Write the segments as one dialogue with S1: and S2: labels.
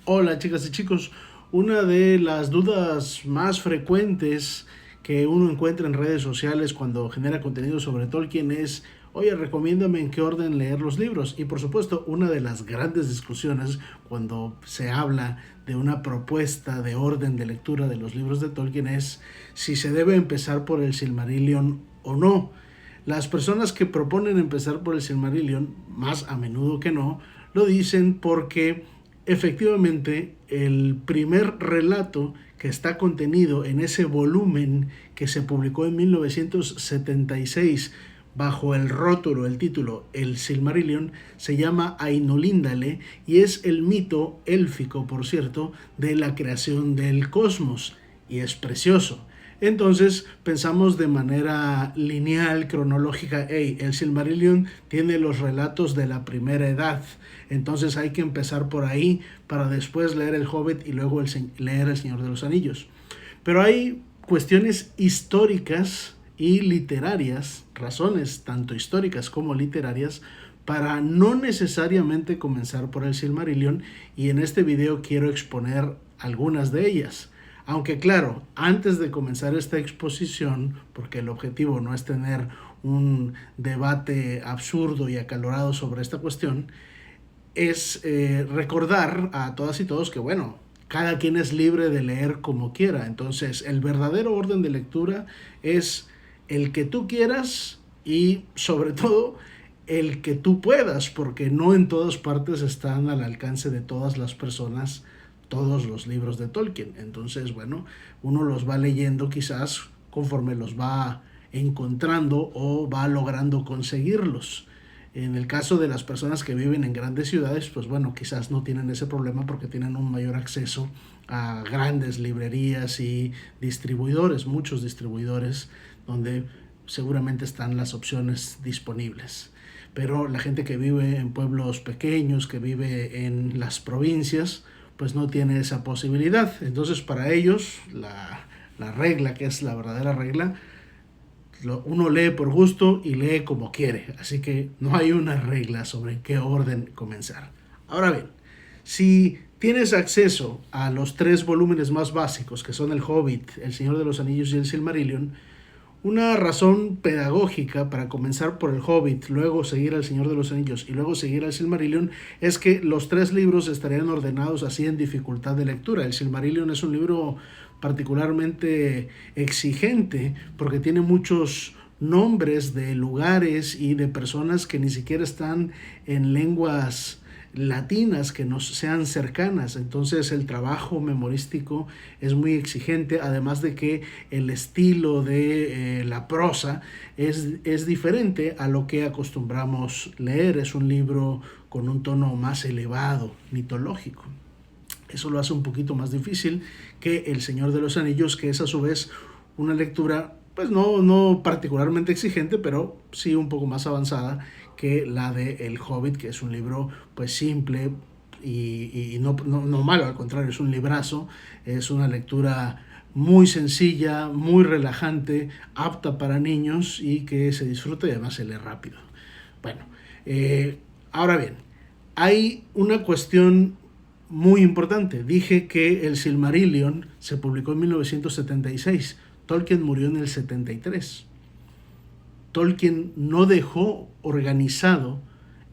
S1: Hola chicas y chicos, una de las dudas más frecuentes que uno encuentra en redes sociales cuando genera contenido sobre Tolkien es, oye, recomiéndame en qué orden leer los libros. Y por supuesto, una de las grandes discusiones cuando se habla de una propuesta de orden de lectura de los libros de Tolkien es si se debe empezar por el Silmarillion o no. Las personas que proponen empezar por el Silmarillion, más a menudo que no, lo dicen porque efectivamente el primer relato que está contenido en ese volumen que se publicó en 1976 bajo el rótulo, el título El Silmarillion, se llama Ainulindale y es el mito élfico, por cierto, de la creación del cosmos, y es precioso. Entonces pensamos de manera lineal, cronológica, hey, el Silmarillion tiene los relatos de la primera edad, entonces hay que empezar por ahí para después leer El Hobbit y luego leer El Señor de los Anillos. Pero hay cuestiones históricas y literarias, razones tanto históricas como literarias, para no necesariamente comenzar por el Silmarillion, y en este video quiero exponer algunas de ellas. Aunque claro, antes de comenzar esta exposición, porque el objetivo no es tener un debate absurdo y acalorado sobre esta cuestión, es recordar a todas y todos que, bueno, cada quien es libre de leer como quiera. Entonces, el verdadero orden de lectura es el que tú quieras y, sobre todo, el que tú puedas, porque no en todas partes están al alcance de todas las personas todos los libros de Tolkien. Entonces, bueno, uno los va leyendo quizás conforme los va encontrando o va logrando conseguirlos. En el caso de las personas que viven en grandes ciudades, pues bueno, quizás no tienen ese problema porque tienen un mayor acceso a grandes librerías y distribuidores, muchos distribuidores, donde seguramente están las opciones disponibles. Pero la gente que vive en pueblos pequeños, que vive en las provincias, pues no tiene esa posibilidad. Entonces para ellos la regla, que es la verdadera regla, uno lee por gusto y lee como quiere, así que no hay una regla sobre qué orden comenzar. Ahora bien, si tienes acceso a los tres volúmenes más básicos, que son El Hobbit, El Señor de los Anillos y El Silmarillion, una razón pedagógica para comenzar por El Hobbit, luego seguir al Señor de los Anillos y luego seguir al Silmarillion es que los tres libros estarían ordenados así en dificultad de lectura. El Silmarillion es un libro particularmente exigente porque tiene muchos nombres de lugares y de personas que ni siquiera están en lenguas latinas que nos sean cercanas. Entonces el trabajo memorístico es muy exigente, además de que el estilo de la prosa es diferente a lo que acostumbramos leer. Es un libro con un tono más elevado, mitológico. Eso lo hace un poquito más difícil que El Señor de los Anillos, que es a su vez una lectura pues no particularmente exigente, pero sí un poco más avanzada que la de El Hobbit, que es un libro pues simple y no malo, al contrario, es un librazo, es una lectura muy sencilla, muy relajante, apta para niños y que se disfruta y además se lee rápido. Bueno, ahora bien, hay una cuestión muy importante. Dije que el Silmarillion se publicó en 1976. Tolkien murió en el 73. Tolkien no dejó organizado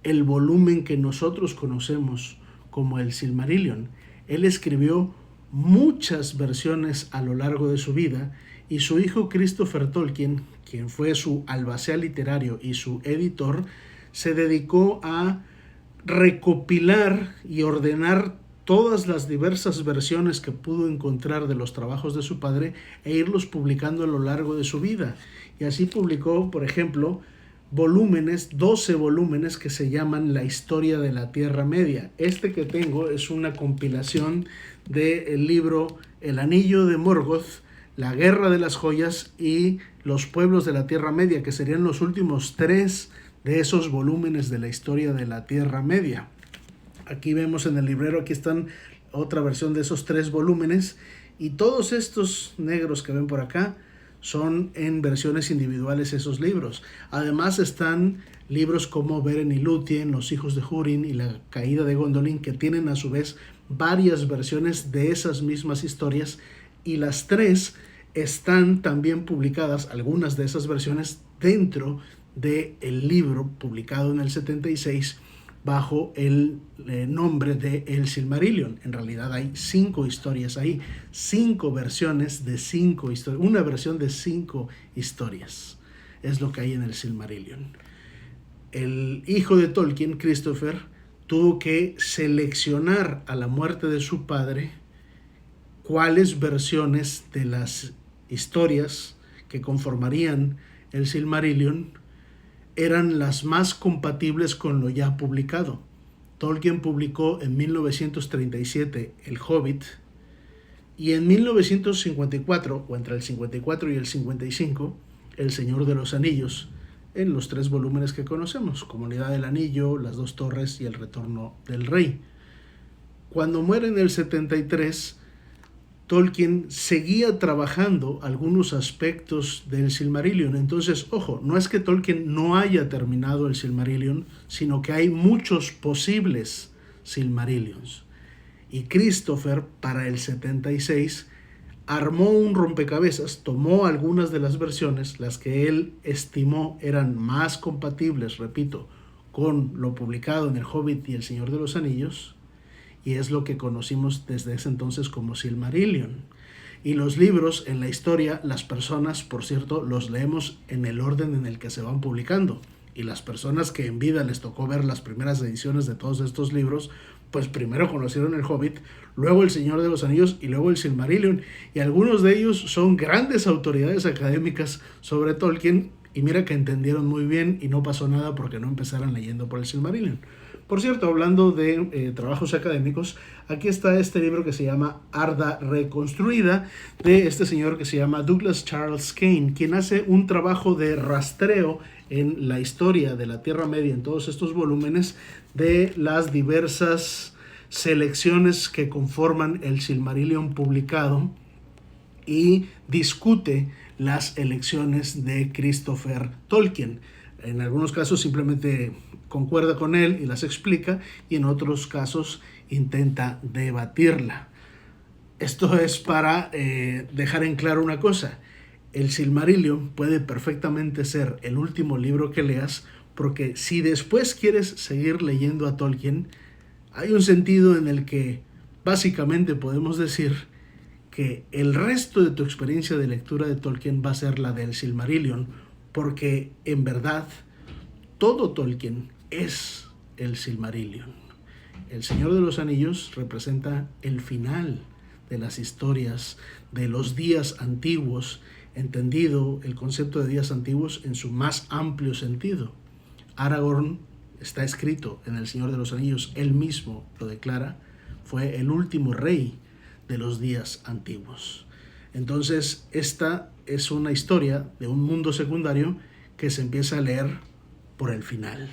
S1: el volumen que nosotros conocemos como el Silmarillion. Él escribió muchas versiones a lo largo de su vida y su hijo Christopher Tolkien, quien fue su albacea literario y su editor, se dedicó a recopilar y ordenar todas las diversas versiones que pudo encontrar de los trabajos de su padre e irlos publicando a lo largo de su vida. Y así publicó, por ejemplo, volúmenes, 12 volúmenes que se llaman La Historia de la Tierra Media. Este que tengo es una compilación del libro El Anillo de Morgoth, La Guerra de las Joyas y Los Pueblos de la Tierra Media, que serían los últimos tres de esos volúmenes de la Historia de la Tierra Media. Aquí vemos en el librero, aquí están otra versión de esos tres volúmenes, y todos estos negros que ven por acá son en versiones individuales esos libros. Además están libros como Beren y Lúthien, Los Hijos de Húrin y La Caída de Gondolin, que tienen a su vez varias versiones de esas mismas historias y las tres están también publicadas, algunas de esas versiones, dentro del libro publicado en el 76 bajo el nombre de El Silmarillion. En realidad hay 5 historias ahí, 5 versiones de 5 historias, una versión de 5 historias es lo que hay en el Silmarillion. El hijo de Tolkien, Christopher, tuvo que seleccionar a la muerte de su padre cuáles versiones de las historias que conformarían el Silmarillion eran las más compatibles con lo ya publicado. Tolkien publicó en 1937 El Hobbit y en 1954, o entre el 54 y el 55, El Señor de los Anillos, en los 3 volúmenes que conocemos, Comunidad del Anillo, Las Dos Torres y El Retorno del Rey. Cuando muere en el 73, Tolkien seguía trabajando algunos aspectos del Silmarillion. Entonces, ojo, no es que Tolkien no haya terminado el Silmarillion, sino que hay muchos posibles Silmarillions. Y Christopher, para el 76, armó un rompecabezas, tomó algunas de las versiones, las que él estimó eran más compatibles, repito, con lo publicado en El Hobbit y El Señor de los Anillos, y es lo que conocimos desde ese entonces como Silmarillion. Y los libros en la historia, las personas, por cierto, los leemos en el orden en el que se van publicando. Y las personas que en vida les tocó ver las primeras ediciones de todos estos libros, pues primero conocieron El Hobbit, luego El Señor de los Anillos y luego el Silmarillion. Y algunos de ellos son grandes autoridades académicas sobre Tolkien, y mira que entendieron muy bien y no pasó nada porque no empezaran leyendo por el Silmarillion. Por cierto, hablando de trabajos académicos, aquí está este libro que se llama Arda Reconstruida, de este señor que se llama Douglas Charles Kane, quien hace un trabajo de rastreo en la historia de la Tierra Media, en todos estos volúmenes, de las diversas selecciones que conforman el Silmarillion publicado, y discute las elecciones de Christopher Tolkien. En algunos casos simplemente concuerda con él y las explica, y en otros casos intenta debatirla. Esto es para dejar en claro una cosa: el Silmarillion puede perfectamente ser el último libro que leas, porque si después quieres seguir leyendo a Tolkien, hay un sentido en el que básicamente podemos decir que el resto de tu experiencia de lectura de Tolkien va a ser la del Silmarillion, porque en verdad todo Tolkien es el Silmarillion. El Señor de los Anillos representa el final de las historias de los días antiguos, entendido el concepto de días antiguos en su más amplio sentido. Aragorn, está escrito en El Señor de los Anillos, él mismo lo declara, fue el último rey de los días antiguos. Entonces, esta es una historia de un mundo secundario que se empieza a leer por el final.